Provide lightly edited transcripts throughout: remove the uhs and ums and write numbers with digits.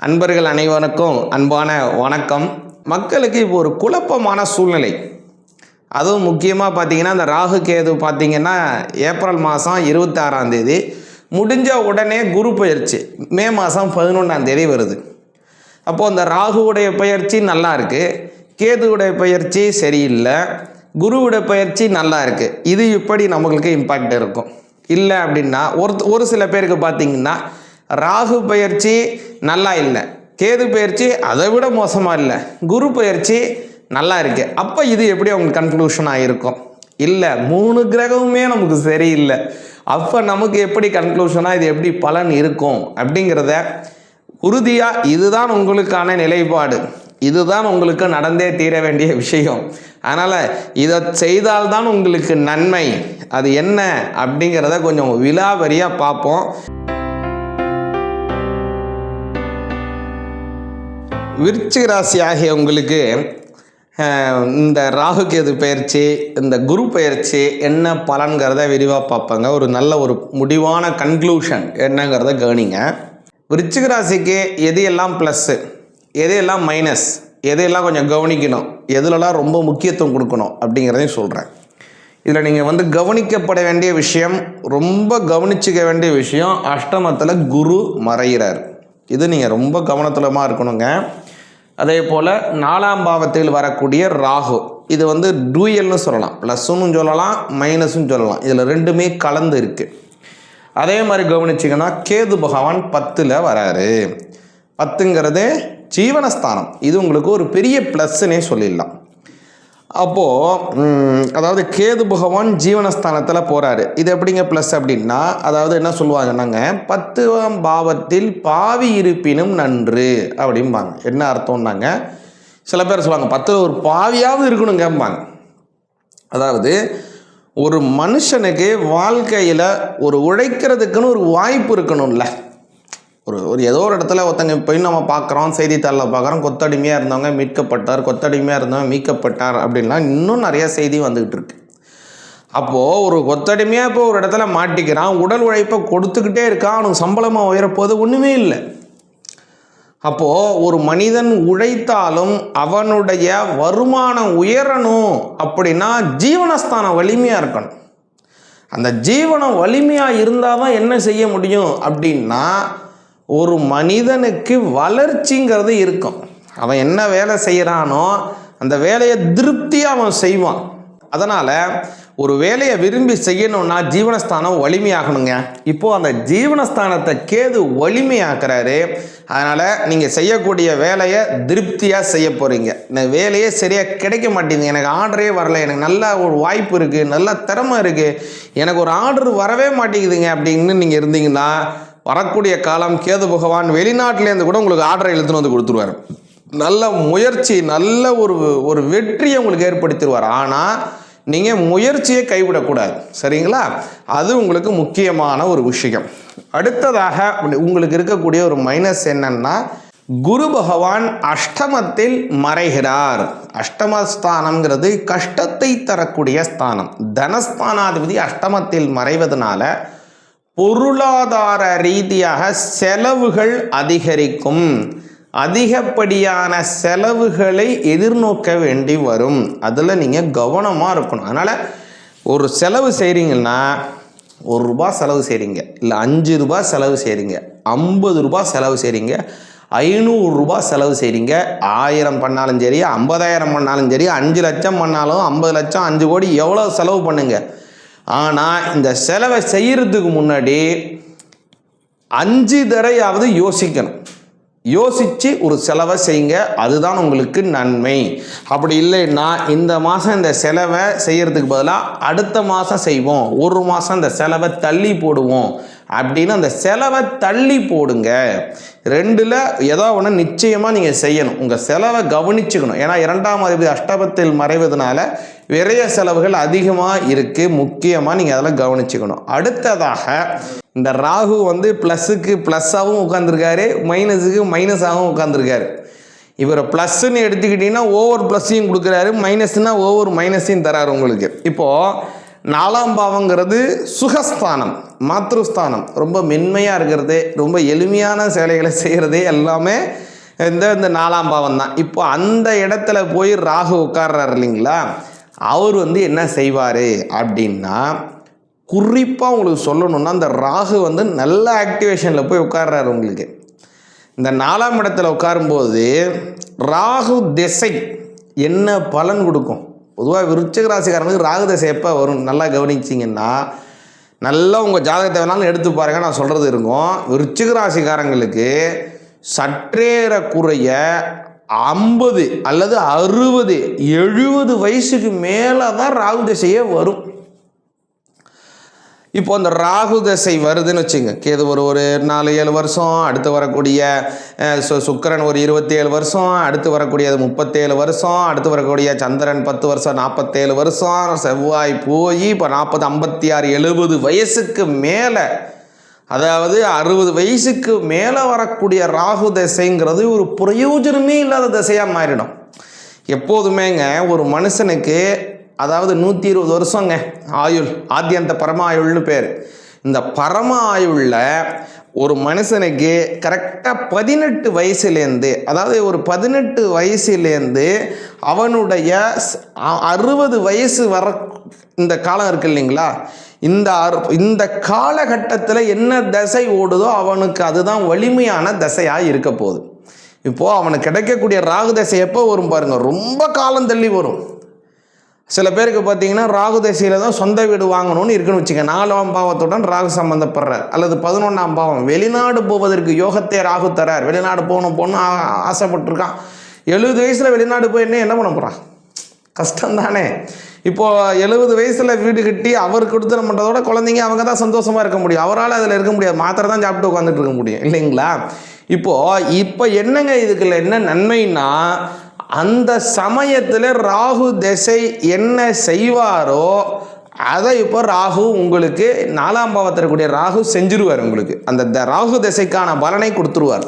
அன்பர்கள் அனைவருக்கும் அன்பான வணக்கம். மக்களுக்கு இப்போ ஒரு குழப்பமான சூழ்நிலை. அதுவும் முக்கியமாக பார்த்தீங்கன்னா இந்த ராகு கேது பார்த்தீங்கன்னா ஏப்ரல் மாதம் 26ஆம் தேதி முடிஞ்ச உடனே குரு பயிற்சி மே மாதம் 11ஆம் தேதி வருது. அப்போது இந்த ராகுவுடைய பயிற்சி நல்லா இருக்குது, கேதுவுடைய பயிற்சி சரியில்லை, குருவுடைய பயிற்சி நல்லா இருக்குது. இது இப்படி நம்மளுக்கு இம்பாக்ட் இருக்கும். இல்லை அப்படின்னா ஒரு சில பேருக்கு பார்த்தீங்கன்னா ராகு பயிற்சி நல்லா இல்லை, கேது பயிற்சி அதை விட மோசமாக இல்லை, குரு பயிற்சி நல்லா இருக்கு. அப்போ இது எப்படி அவங்களுக்கு கன்க்ளூஷனாக இருக்கும்? இல்லை, 3 கிரகமுமே நமக்கு சரியில்லை. அப்போ நமக்கு எப்படி கன்க்ளூஷனாக இது எப்படி பலன் இருக்கும் அப்படிங்கிறத உறுதியாக இதுதான் உங்களுக்கான நிலைப்பாடு, இதுதான் உங்களுக்கு நடந்தே தீர வேண்டிய விஷயம். அதனால் இதை செய்தால்தான் உங்களுக்கு நன்மை. அது என்ன அப்படிங்கிறத கொஞ்சம் விலாவரியாக பார்ப்போம். விருச்சிக ராசி ஆகிய உங்களுக்கு இந்த ராகு கேது பயிற்சி, இந்த குரு பயிற்சி என்ன பலன்கிறத விரிவாக பார்ப்பாங்க. ஒரு நல்ல ஒரு முடிவான கன்க்ளூஷன் என்னங்கிறத கவனிங்க. விருச்சிக ராசிக்கு எது எல்லாம் ப்ளஸ்ஸு, எது எல்லாம் மைனஸ், எதையெல்லாம் கொஞ்சம் கவனிக்கணும், எதுலலாம் ரொம்ப முக்கியத்துவம் கொடுக்கணும் அப்படிங்கிறதையும் சொல்கிறேன். இதில் நீங்கள் கவனிக்கப்பட வேண்டிய விஷயம், ரொம்ப கவனிச்சிக்க வேண்டிய விஷயம், அஷ்டமத்தில் குரு மறைகிறார். இது நீங்கள் ரொம்ப கவனத்துலமாக இருக்கணுங்க. அதே போல் 4ஆம் பாவத்தில் வரக்கூடிய ராகு, இது டூயல்னு சொல்லலாம், ப்ளஸ்ஸுன்னு சொல்லலாம், மைனஸுன்னு சொல்லலாம். இதில் ரெண்டுமே கலந்து இருக்குது. அதே மாதிரி கவனிச்சிங்கன்னா கேது பகவான் 10ல் வராரு. 10ங்கிறது ஜீவனஸ்தானம். இது உங்களுக்கு ஒரு பெரிய ப்ளஸ்ஸுன்னே சொல்லிடலாம். அப்போது அதாவது கேது பகவான் ஜீவனஸ்தானத்தில் போகிறாரு. இது எப்படிங்க ப்ளஸ் அப்படின்னா, அதாவது என்ன சொல்லுவாங்கன்னாங்க, 10ஆம் பாவத்தில் பாவி இருப்பினும் நன்று அப்படிம்பாங்க. என்ன அர்த்தம்னாங்க, சில பேர் சொல்லுவாங்க 10ல் ஒரு பாவியாவது இருக்கணுங்கம்பாங்க. அதாவது ஒரு மனுஷனுக்கு வாழ்க்கையில் ஒரு உழைக்கிறதுக்குன்னு ஒரு வாய்ப்பு இருக்கணும்ல. ஒரு ஏதோ ஒரு இடத்துல ஒருத்தங்க போய் நம்ம பார்க்குறோம், செய்தித்தாளில் பார்க்குறோம், கொத்தடிமையாக இருந்தவங்க மீட்கப்பட்டார், கொத்தடிமையாக இருந்தவங்க மீட்கப்பட்டார் அப்படின்லாம் இன்னும் நிறைய செய்தி வந்துக்கிட்டு இருக்கு. அப்போது ஒரு கொத்தடிமையாக இப்போ ஒரு இடத்துல மாட்டிக்கிறான், உடல் உழைப்பை கொடுத்துக்கிட்டே இருக்கான், அவனுக்கு சம்பளமாக உயரப்போது ஒன்றுமே இல்லை. அப்போது ஒரு மனிதன் உழைத்தாலும் அவனுடைய வருமானம் உயரணும் அப்படின்னா ஜீவனஸ்தானம் வலிமையாக இருக்கணும். அந்த ஜீவனம் வலிமையாக இருந்தால் தான் என்ன செய்ய முடியும் அப்படின்னா, ஒரு மனிதனுக்கு வளர்ச்சிங்கிறது இருக்கும். அவன் என்ன வேலை செய்கிறானோ அந்த வேலையை திருப்தியாக அவன் செய்வான். அதனால் ஒரு வேலையை விரும்பி செய்யணும்னா ஜீவனஸ்தானம் வலிமையாகணுங்க. இப்போது அந்த ஜீவனஸ்தானத்தை கேது வலிமையாக்குறாரு. அதனால் நீங்கள் செய்யக்கூடிய வேலையை திருப்தியாக செய்ய போகிறீங்க. இந்த வேலையே சரியாக கிடைக்க மாட்டேங்குது, எனக்கு ஆர்டரே வரல, எனக்கு நல்ல ஒரு வாய்ப்பு இருக்குது, நல்ல திறமை இருக்குது, எனக்கு ஒரு ஆர்டர் வரவே மாட்டேங்குதுங்க அப்படின்னு நீங்கள் இருந்தீங்கன்னா வரக்கூடிய காலம் கேது பகவான் வெளிநாட்டிலேருந்து கூட உங்களுக்கு ஆர்டரை எழுத்துன்னு கொடுத்துருவார். நல்ல முயற்சி, நல்ல ஒரு வெற்றியை உங்களுக்கு ஏற்படுத்திடுவார். ஆனால் நீங்கள் முயற்சியை கைவிடக்கூடாது, சரிங்களா? அது உங்களுக்கு முக்கியமான ஒரு விஷயம். அடுத்ததாக உங்களுக்கு இருக்கக்கூடிய ஒரு மைனஸ் என்னன்னா, குரு பகவான் அஷ்டமத்தில் மறைகிறார். அஷ்டமஸ்தானம்ங்கிறது கஷ்டத்தை தரக்கூடிய ஸ்தானம். தனஸ்தானாதிபதி அஷ்டமத்தில் மறைவதனால பொருளாதார ரீதியாக செலவுகள் அதிகரிக்கும். அதிகப்படியான செலவுகளை எதிர்நோக்க வேண்டி வரும். அதில் நீங்கள் கவனமாக இருக்கணும். அதனால் ஒரு செலவு செய்கிறீங்கன்னா, ₹1 செலவு செய்கிறீங்க, இல்லை ₹5 செலவு செய்கிறீங்க, ₹50 செலவு செய்கிறீங்க, ₹500 செலவு செய்கிறீங்க, 1000 பண்ணாலும் சரி, 50,000 பண்ணாலும் சரி, 5 லட்சம் பண்ணாலும் 50 லட்சம், 5 கோடி எவ்வளோ செலவு பண்ணுங்க. ஆனால் இந்த செலவை செய்கிறதுக்கு முன்னாடி 5 தடவையாவது யோசிக்கணும். யோசித்து ஒரு செலவை செய்யுங்க, அதுதான் உங்களுக்கு நன்மை. அப்படி இல்லைன்னா இந்த மாதம் இந்த செலவை செய்கிறதுக்கு பதிலாக அடுத்த மாதம் செய்வோம், ஒரு மாதம் இந்த செலவை தள்ளி போடுவோம் அப்படின்னு அந்த செலவை தள்ளி போடுங்க. 2ல் ஏதோ ஒன்று நிச்சயமாக நீங்கள் செய்யணும். உங்கள் செலவை கவனிச்சுக்கணும். ஏன்னா 2ஆம் அதிபதி அஷ்டமத்தில் மறைவதனால விரைய செலவுகள் அதிகமாக இருக்குது. முக்கியமாக நீங்கள் அதெல்லாம் கவனிச்சுக்கணும். அடுத்ததாக இந்த ராகு ப்ளஸ்ஸுக்கு ப்ளஸ்ஸாகவும் உட்காந்துருக்காரு, மைனஸுக்கு மைனஸாகவும் உட்காந்துருக்காரு. இவர் ப்ளஸ்ன்னு எடுத்துக்கிட்டிங்கன்னா ஓவர் ப்ளஸ்ஸையும் கொடுக்குறாரு, மைனஸ்னால் ஓவர் மைனஸையும் தராரு உங்களுக்கு. இப்போது 4ஆம் பாவங்கிறது சுகஸ்தானம், மாத்ருஸ்தானம், ரொம்ப மென்மையாக இருக்கிறது, ரொம்ப எளிமையான சேலைகளை செய்கிறதே எல்லாமே இந்த 4ஆம் பாவம் தான். இப்போ அந்த இடத்துல போய் ராகு உட்கார்றாரு இல்லைங்களா, அவர் வந்து என்ன செய்வார் அப்படின்னா, குறிப்பாக உங்களுக்கு சொல்லணும்னா அந்த ராகு வந்து நல்ல ஆக்டிவேஷனில் போய் உட்கார்றாரு. உங்களுக்கு இந்த 4ஆம் இடத்துல உட்காரும்போது ராகு திசை என்ன பலன் கொடுக்கும்? பொதுவாக விருச்சிக ராசிக்காரங்களுக்கு ராகு திசை எப்போ வரும் நல்லா கவனிச்சிங்கன்னா, நல்லா உங்கள் ஜாதகத்தை வேணாலும் எடுத்து பாருங்கள், நான் சொல்கிறது இருக்கும். விருச்சிக ராசிக்காரங்களுக்கு சற்றேறக்குறைய 50 அல்லது 60 70 வயசுக்கு மேலே தான் ராகு திசையே வரும். இப்போ அந்த ராகு தசை வருதுன்னு வச்சுங்க, கேது ஒரு 4-7 வருஷம், அடுத்து வரக்கூடிய சுக்கிரன் ஒரு 27 வருஷம், அடுத்து வரக்கூடியது 37 வருஷம், அடுத்து வரக்கூடிய சந்திரன் 10 வருஷம் 47 வருஷம், செவ்வாய் போய் இப்போ 40 56 70 வயசுக்கு மேலே, அதாவது 60 வயசுக்கு மேலே வரக்கூடிய ராகு தசைங்கிறது ஒரு பிரயோஜனமே இல்லாத தசையாக மாறிடும். எப்போதுமேங்க ஒரு மனுஷனுக்கு, அதாவது 120 வருஷங்க ஆயுள், ஆத்தியந்த பரம ஆயுள்னு பேர். இந்த பரம ஆயுளில் ஒரு மனுஷனுக்கு கரெக்டாக 18 வயசுலேருந்து, அதாவது ஒரு 18 வயசுலேருந்து அவனுடைய 60 வயசு வர இந்த காலம் இருக்கு இல்லைங்களா, இந்த காலகட்டத்தில் என்ன தசை ஓடுதோ அவனுக்கு அதுதான் வலிமையான தசையாக இருக்க போகுது. இப்போது அவனுக்கு கிடைக்கக்கூடிய ராகு தசை எப்போ வரும் பாருங்கள், ரொம்ப காலம் தள்ளி வரும். சில பேருக்கு பார்த்தீங்கன்னா ராகு தசையில் தான் சொந்த வீடு வாங்கணும்னு இருக்குன்னு வச்சுக்க, 4ஆம் பாவத்துடன் ராகு சம்மந்தப்படுறார், அல்லது 11ஆம் பாவம் வெளிநாடு போவதற்கு யோகத்தை ராகு தரார், வெளிநாடு போகணும் ஆசைப்பட்டிருக்கான், 70 வயசில் வெளிநாடு போய் என்ன பண்ண போகிறான், கஷ்டம் தானே. இப்போது 70 வயசில் வீடு கட்டி அவர் கொடுத்துட பண்ணுறதோட குழந்தைங்க அவங்க தான் சந்தோஷமாக இருக்க முடியும், அவரால் அதில் இருக்க முடியாது, மாத்திரை தான் சாப்பிட்டு உட்காந்துட்டு இருக்க முடியும் இல்லைங்களா. இப்போ என்னங்க இதுக்குள்ள என்ன நன்மைன்னா, அந்த சமயத்தில் ராகு திசை என்ன செய்வாரோ அதை இப்போ ராகு உங்களுக்கு 4ஆம் பாவத்திற்குரிய ராகு செஞ்சிருவார். உங்களுக்கு அந்த ராகு திசைக்கான பலனை கொடுத்துருவார்.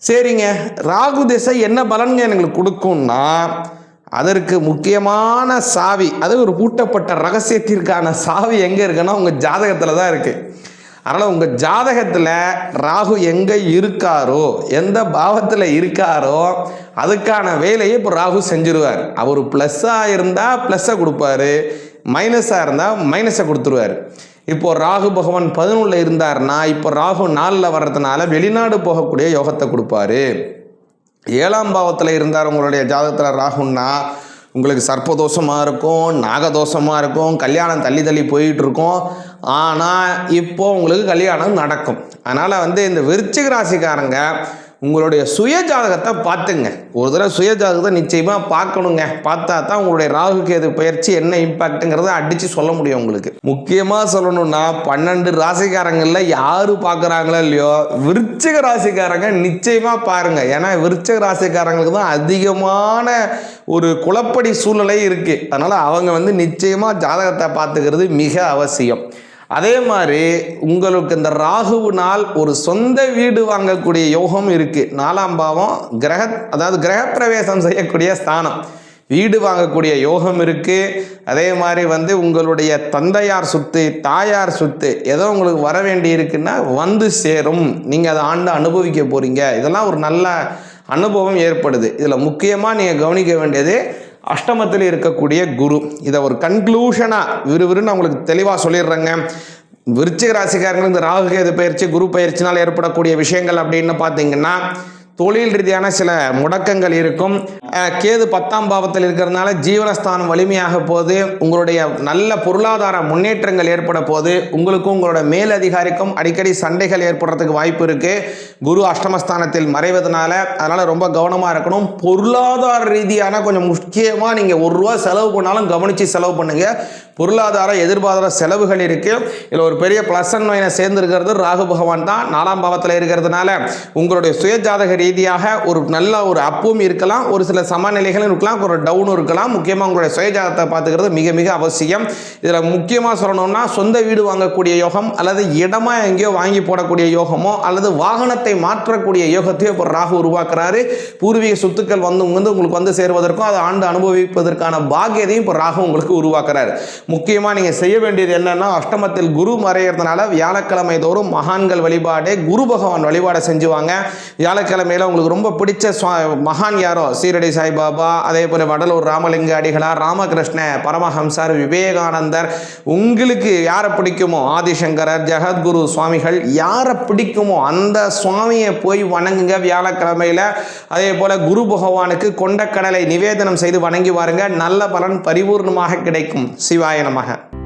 சரிங்க, ராகு திசை என்ன பலன்கள் எங்களுக்கு கொடுக்கும்னா, அதற்கு முக்கியமான சாவி, அது ஒரு பூட்டப்பட்ட ரகசியத்திற்கான சாவி எங்கே இருக்குன்னா உங்கள் ஜாதகத்தில் தான் இருக்குது. அதனால் உங்கள் ஜாதகத்தில் ராகு எங்கே இருக்காரோ, எந்த பாவத்தில் இருக்காரோ அதுக்கான வேலையை இப்போ ராகு செஞ்சிருவார். அவர் ப்ளஸ்ஸாக இருந்தால் ப்ளஸ்ஸை கொடுப்பாரு, மைனஸாக இருந்தால் மைனஸை கொடுத்துருவார். இப்போது ராகு பகவான் 11 இருந்தார்னா இப்போ ராகு 4 வர்றதுனால வெளிநாடு போகக்கூடிய யோகத்தை கொடுப்பாரு. 7ஆம் பாவத்தில் இருந்தார் உங்களுடைய ஜாதகத்தில் ராகுன்னா உங்களுக்கு சர்ப்பதோஷமாக இருக்கும், நாகதோஷமாக இருக்கும், கல்யாணம் தள்ளி தள்ளி போயிட்டு இருக்கும். ஆனால் இப்போது உங்களுக்கு கல்யாணம் நடக்கும். அதனால் இந்த விருச்சிக ராசிக்காரங்க உங்களுடைய சுய ஜாதகத்தை பார்த்துங்க. ஒரு தடவை சுய ஜாதகத்தை நிச்சயமாக பார்க்கணுங்க. பார்த்தா தான் உங்களுடைய ராகு கேது பயிற்சி என்ன இம்பாக்ட்டுங்கிறத அடித்து சொல்ல முடியும். உங்களுக்கு முக்கியமாக சொல்லணும்னா 12 ராசிக்காரங்களில் யார் பார்க்குறாங்களோ இல்லையோ, விருச்சிக ராசிக்காரங்க நிச்சயமாக பாருங்கள். ஏன்னா விருச்சிக ராசிக்காரங்களுக்கு தான் அதிகமான ஒரு குழப்படி சூழ்நிலை இருக்குது. அதனால் அவங்க நிச்சயமாக ஜாதகத்தை பார்த்துக்கிறது மிக அவசியம். அதே மாதிரி உங்களுக்கு இந்த ராகுவினால் ஒரு சொந்த வீடு வாங்கக்கூடிய யோகம் இருக்குது. 4ஆம் பாவம் அதாவது கிரகப்பிரவேசம் செய்யக்கூடிய ஸ்தானம், வீடு வாங்கக்கூடிய யோகம் இருக்குது. அதே மாதிரி உங்களுடைய தந்தையார் சொத்து, தாயார் சொத்து ஏதோ உங்களுக்கு வர வேண்டி இருக்குன்னா வந்து சேரும். நீங்கள் அதை ஆண்டு அனுபவிக்க போகிறீங்க. இதெல்லாம் ஒரு நல்ல அனுபவம் ஏற்படுது. இதில் முக்கியமாக நீங்கள் கவனிக்க வேண்டியது அஷ்டமத்தில் இருக்கக்கூடிய குரு. இதை ஒரு கன்க்ளூஷனாக விறுவிறுன்னு உங்களுக்கு தெளிவாக சொல்லிடுறேங்க. விருச்சிக ராசிக்காரங்களுக்கு இந்த ராகு கேது பயிற்சி, குரு பயிற்சினால் ஏற்படக்கூடிய விஷயங்கள் அப்படின்னு பார்த்தீங்கன்னா, தொழில் ரீதியான சில முடக்கங்கள் இருக்கும். கேது 10ஆம் பாவத்தில் இருக்கிறதுனால ஜீவனஸ்தானம் வலிமையாக போது, உங்களுடைய நல்ல பொருளாதார முன்னேற்றங்கள் ஏற்பட போது, உங்களுக்கும் உங்களோட மேலதிகாரிக்கும் அடிக்கடி சண்டைகள் ஏற்படுறதுக்கு வாய்ப்பு இருக்குது. குரு அஷ்டமஸ்தானத்தில் மறைவதனால அதனால் ரொம்ப கவனமாக இருக்கணும். பொருளாதார ரீதியான கொஞ்சம் முக்கியமாக நீங்கள் ₹1 செலவு பண்ணாலும் கவனித்து செலவு பண்ணுங்கள். பொருளாதார எதிர்பாராத செலவுகள் இருக்குது. இதில் ஒரு பெரிய ப்ளஸ் அண்ட் மைனஸ் சேர்ந்து இருக்கிறது ராகு பகவான் தான். 4ஆம் பாவத்தில் இருக்கிறதுனால உங்களுடைய சுயஜாதக ரீதியாக ஒரு நல்ல ஒரு அப்பும் இருக்கலாம், ஒரு சில சமநிலைகளும் இருக்கலாம், ஒரு டவுனும் இருக்கலாம். முக்கியமாக உங்களுடைய சுயஜாதகத்தை பார்த்துக்கிறது மிக மிக அவசியம். இதில் முக்கியமாக சொல்லணும்னா சொந்த வீடு வாங்கக்கூடிய யோகம், அல்லது இடமா எங்கேயோ வாங்கி போடக்கூடிய யோகமோ, அல்லது வாகனத்தை மாற்றக்கூடிய யோகத்தையோ இப்போ ராகு உருவாக்குறாரு. பூர்வீக சொத்துக்கள் உங்களுக்கு சேருவதற்கும் அதை ஆண்டு அனுபவிப்பதற்கான பாக்கியத்தையும் இப்போ ராகு உங்களுக்கு உருவாக்குறாரு. முக்கியமாக நீங்கள் செய்ய வேண்டியது என்னென்னா, அஷ்டமத்தில் குரு மறையிறதுனால வியாழக்கிழமை தோறும் மகான்கள் வழிபாடு, குரு பகவான் வழிபாடை செஞ்சுவாங்க. வியாழக்கிழமையில் உங்களுக்கு ரொம்ப பிடிச்ச மகான் யாரோ, சீரடி சாய்பாபா, அதே போல் வடலூர் ராமலிங்க அடிகளார், ராமகிருஷ்ண பரமஹம்சர், விவேகானந்தர், உங்களுக்கு யாரை பிடிக்குமோ, ஆதிசங்கரர், ஜெகத்குரு சுவாமிகள், யாரை பிடிக்குமோ அந்த சுவாமியை போய் வணங்குங்க வியாழக்கிழமையில். அதே போல் குரு பகவானுக்கு கொண்டக்கடலை நிவேதனம் செய்து வணங்கி வாருங்க. நல்ல பலன் பரிபூர்ணமாக கிடைக்கும். சிவாய நமக.